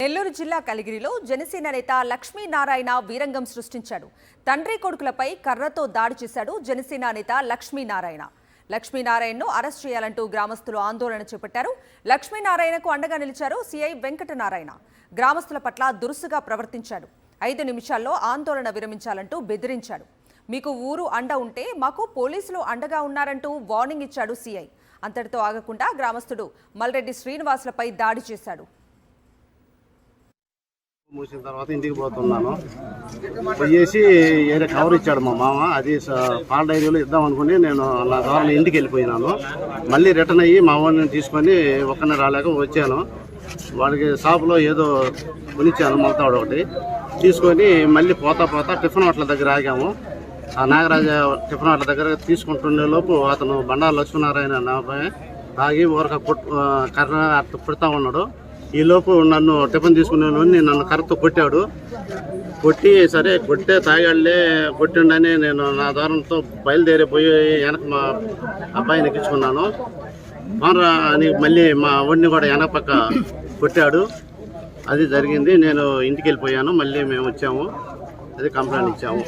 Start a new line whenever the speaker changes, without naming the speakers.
నెల్లూరు జిల్లా కలిగిరిలో జనసేన నేత లక్ష్మీనారాయణ వీరంగం సృష్టించాడు. తండ్రి కొడుకులపై కర్రతో దాడి చేశాడు జనసేన నేత లక్ష్మీనారాయణ. లక్ష్మీనారాయణను అరెస్ట్ చేయాలంటూ గ్రామస్తులు ఆందోళన చేపట్టారు. లక్ష్మీనారాయణకు అండగా నిలిచారు సిఐ వెంకటనారాయణ. గ్రామస్తుల పట్ల దురుసుగా ప్రవర్తించాడు. 5 నిమిషాల్లో ఆందోళన విరమించాలంటూ బెదిరించాడు. మీకు ఊరు అండ ఉంటే మాకు పోలీసులు అండగా ఉన్నారంటూ వార్నింగ్ ఇచ్చాడు సిఐ. అంతటితో ఆగకుండా గ్రామస్తుడు మల్రెడ్డి శ్రీనివాసులపై దాడి చేశాడు.
మూసిన తర్వాత ఇంటికి పోతున్నాను. పోయేసి ఏదో కవర్ ఇచ్చాడు మా మామ. అది పాల డైరీలో ఇద్దాం అనుకుని నేను నా ద్వారా ఇంటికి వెళ్ళిపోయినాను. మళ్ళీ రిటర్న్ అయ్యి మా వాడిని తీసుకొని ఒక్కనే రాలేక వచ్చాను. వాడికి షాపులో ఏదో కొనిచ్చాను మొలతాడు ఒకటి తీసుకొని మళ్ళీ పోతా టిఫిన్ హోటల్ దగ్గర ఆగాము. ఆ నాగరాజ టిఫిన్ హోటల్ దగ్గర తీసుకుంటుండే లోపు అతను బండారు లక్ష్మీనారాయణ నాపై తాగి ఊరక కర్ర పెడతా ఉన్నాడు. ఈ లోపు నన్ను టిఫిన్ తీసుకునే నన్ను కర్రతో కొట్టి సరే కొట్టే తాగాళ్లే కొట్టిండని నేను నా ద్వారంతో బయలుదేరిపోయి వెనక మా అబ్బాయిని ఎక్కించుకున్నాను. అని మళ్ళీ మా ఒడిని కూడా వెనక పక్క కొట్టాడు. అది జరిగింది. నేను ఇంటికి వెళ్ళిపోయాను. మళ్ళీ మేము వచ్చాము. అది కంప్లైంట్ ఇచ్చాము.